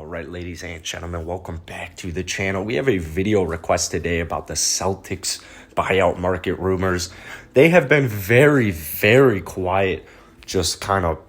Alright, ladies and gentlemen, welcome back to the channel. We have a video request today about the Celtics buyout market rumors. They have been very, very quiet, just kind of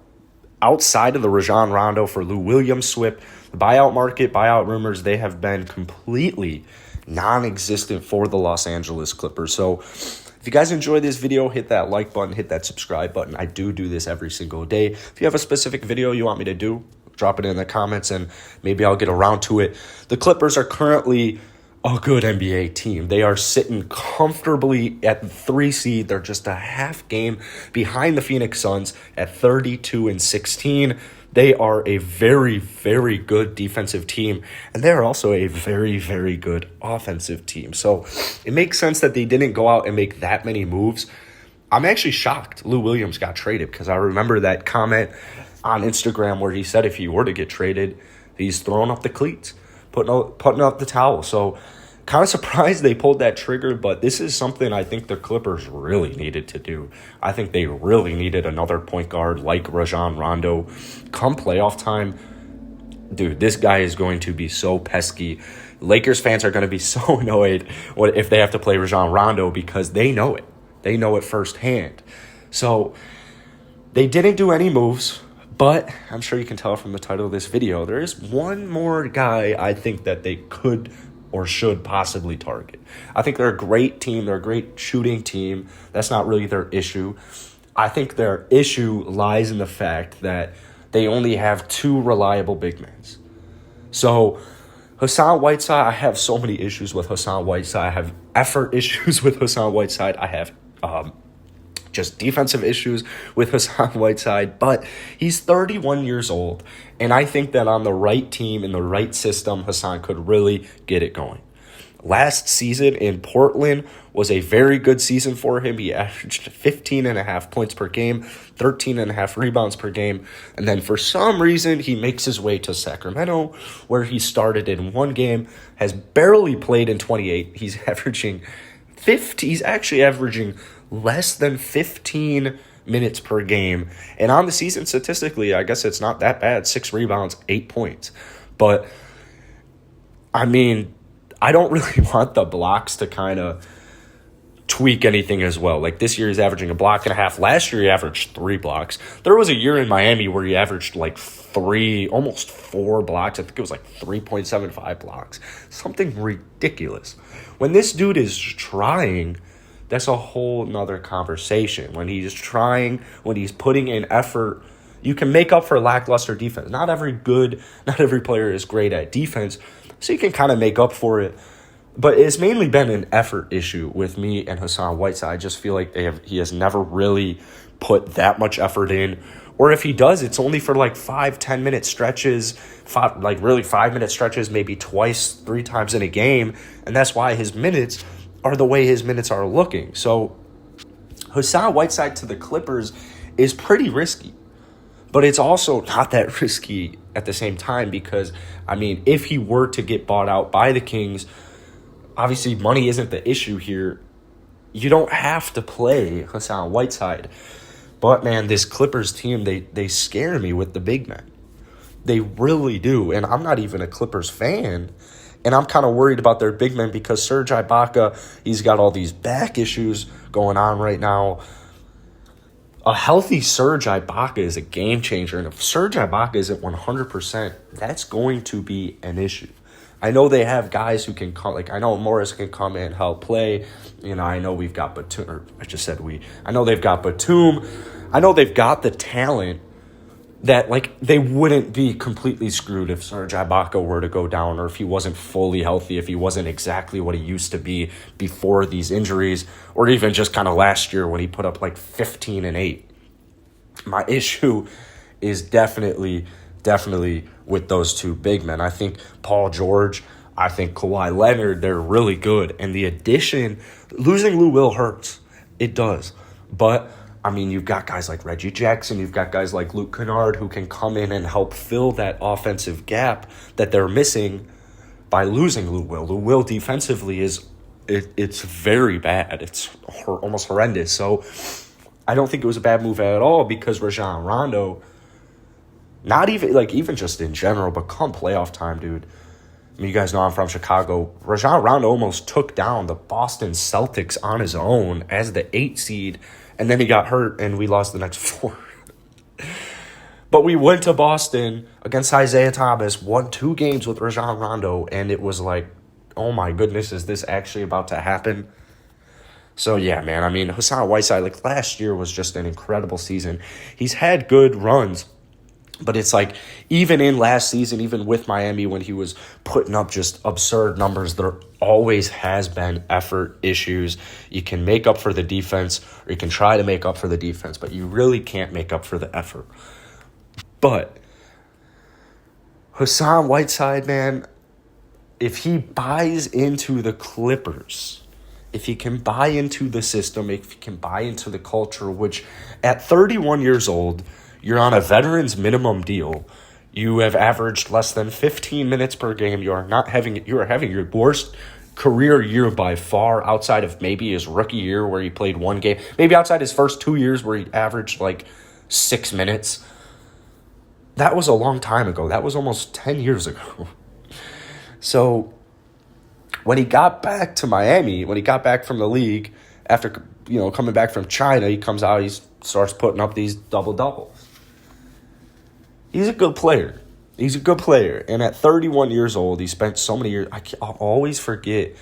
outside of the Rajon Rondo for Lou Williams swip. The buyout market, buyout rumors, they have been completely non-existent for the Los Angeles Clippers. So if you guys enjoyed this video, hit that like button, hit that subscribe button. I do this every single day. If you have a specific video you want me to do, drop it in the comments and maybe I'll get around to it. The Clippers are currently a good NBA team. They are sitting comfortably at the 3 seed. They're just a half game behind the Phoenix Suns at 32-16. They are a very, very good defensive team, and they're also a very, very good offensive team. So it makes sense that they didn't go out and make that many moves. I'm actually shocked Lou Williams got traded because I remember that comment on Instagram where he said if he were to get traded, he's throwing up the cleats, putting up the towel. So kind of surprised they pulled that trigger, but this is something I think the Clippers really needed to do. I think they really needed another point guard like Rajon Rondo. Come playoff time, dude, this guy is going to be so pesky. Lakers fans are going to be so annoyed if they have to play Rajon Rondo because they know it. They know it firsthand. So they didn't do any moves. But I'm sure you can tell from the title of this video, there is one more guy I think that they could or should possibly target. I think they're a great team. They're a great shooting team. That's not really their issue. I think their issue lies in the fact that they only have 2 reliable big men. So Hassan Whiteside, I have so many issues with Hassan Whiteside. I have effort issues with Hassan Whiteside. I have just defensive issues with Hassan Whiteside, but he's 31 years old, and I think that on the right team, in the right system, Hassan could really get it going. Last season in Portland was a very good season for him. He averaged 15.5 points per game, 13.5 rebounds per game, and then for some reason, he makes his way to Sacramento, where he started in 1 game, has barely played in 28. He's actually averaging less than 15 minutes per game. And on the season, statistically, I guess it's not that bad. 6 rebounds, 8 points. But, I mean, I don't really want the blocks to kind of tweak anything as well. Like this year, he's averaging 1.5 blocks. Last year, he averaged 3 blocks. There was a year in Miami where he averaged like 3, almost 4 blocks. I think it was like 3.75 blocks. Something ridiculous. When this dude is trying, that's a whole nother conversation. When he's trying, when he's putting in effort, you can make up for lackluster defense. Not every player is great at defense, so you can kind of make up for it. But it's mainly been an effort issue with me and Hassan Whiteside. I just feel like he has never really put that much effort in. Or if he does, it's only for like 5-10 minute stretches, 5-minute stretches, maybe 2-3 times in a game. And that's why his minutes are the way his minutes are looking. So Hassan Whiteside to the Clippers is pretty risky. But it's also not that risky at the same time because, I mean, if he were to get bought out by the Kings, obviously money isn't the issue here. You don't have to play Hassan Whiteside. But, man, this Clippers team, they scare me with the big men. They really do. And I'm not even a Clippers fan. And I'm kind of worried about their big men because Serge Ibaka, he's got all these back issues going on right now. A healthy Serge Ibaka is a game changer. And if Serge Ibaka isn't 100%, that's going to be an issue. I know they have guys who can come, like I know Morris can come in and help play. You know, I know we've got Batum, or I just said we. I know they've got Batum. I know they've got the talent that, like, they wouldn't be completely screwed if Serge Ibaka were to go down or if he wasn't fully healthy, if he wasn't exactly what he used to be before these injuries, or even just kind of last year when he put up like 15 and 8. My issue is definitely with those 2 big men. I think Paul George, I think Kawhi Leonard, they're really good. And the addition, losing Lou Will hurts. It does. But I mean, you've got guys like Reggie Jackson, you've got guys like Luke Kennard who can come in and help fill that offensive gap that they're missing by losing Lou Will. Lou Will defensively it's very bad. It's almost horrendous. So I don't think it was a bad move at all because Rajon Rondo Not even, like, even just in general, but come playoff time, dude. I mean, you guys know I'm from Chicago. Rajon Rondo almost took down the Boston Celtics on his own as the 8 seed, and then he got hurt, and we lost the next 4. But we went to Boston against Isaiah Thomas, won 2 games with Rajon Rondo, and it was like, oh my goodness, is this actually about to happen? So, yeah, man, I mean, Hassan Whiteside, like, last year was just an incredible season. He's had good runs, but it's like, even in last season, even with Miami, when he was putting up just absurd numbers, there always has been effort issues. You can make up for the defense, or you can try to make up for the defense, but you really can't make up for the effort. But Hassan Whiteside, man, if he buys into the Clippers, if he can buy into the system, if he can buy into the culture, which at 31 years old, you're on a veteran's minimum deal. You have averaged less than 15 minutes per game. You are having your worst career year by far, outside of maybe his rookie year where he played 1 game. Maybe outside his first 2 years where he averaged like 6 minutes. That was a long time ago. That was almost 10 years ago. So when he got back to Miami, when he got back from the league, after, coming back from China, he comes out, he starts putting up these double-doubles. He's a good player. He's a good player. And at 31 years old, he spent so many years. I'll always forget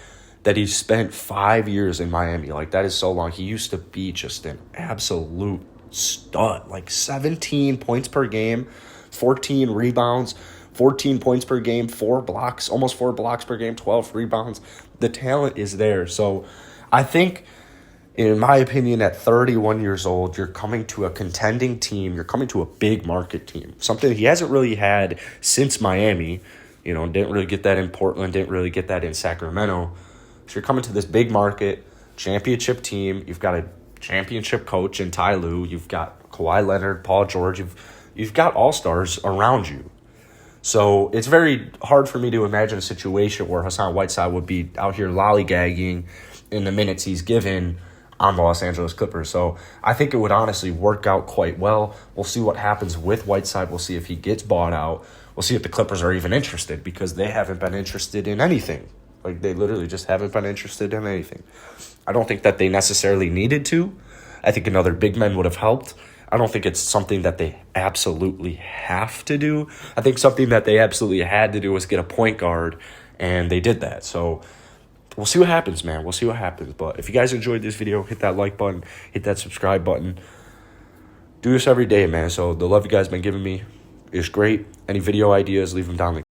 that he spent 5 years in Miami. Like, that is so long. He used to be just an absolute stud. Like, 17 points per game, 14 rebounds, 14 points per game, 4 blocks, almost 4 blocks per game, 12 rebounds. The talent is there. So I think, in my opinion, at 31 years old, you're coming to a contending team. You're coming to a big market team, something he hasn't really had since Miami. Didn't really get that in Portland, didn't really get that in Sacramento. So you're coming to this big market, championship team. You've got a championship coach in Ty Lue. You've got Kawhi Leonard, Paul George. You've got all-stars around you. So it's very hard for me to imagine a situation where Hassan Whiteside would be out here lollygagging in the minutes he's given on the Los Angeles Clippers. So I think it would honestly work out quite well. We'll see what happens with Whiteside. We'll see if he gets bought out. We'll see if the Clippers are even interested, because they haven't been interested in anything. Like, they literally just haven't been interested in anything. I don't think that they necessarily needed to. I think another big man would have helped. I don't think it's something that they absolutely have to do. I think something that they absolutely had to do was get a point guard, and they did that. So we'll see what happens, man. We'll see what happens. But if you guys enjoyed this video, hit that like button, hit that subscribe button. Do this every day, man. So the love you guys been giving me is great. Any video ideas, leave them down in the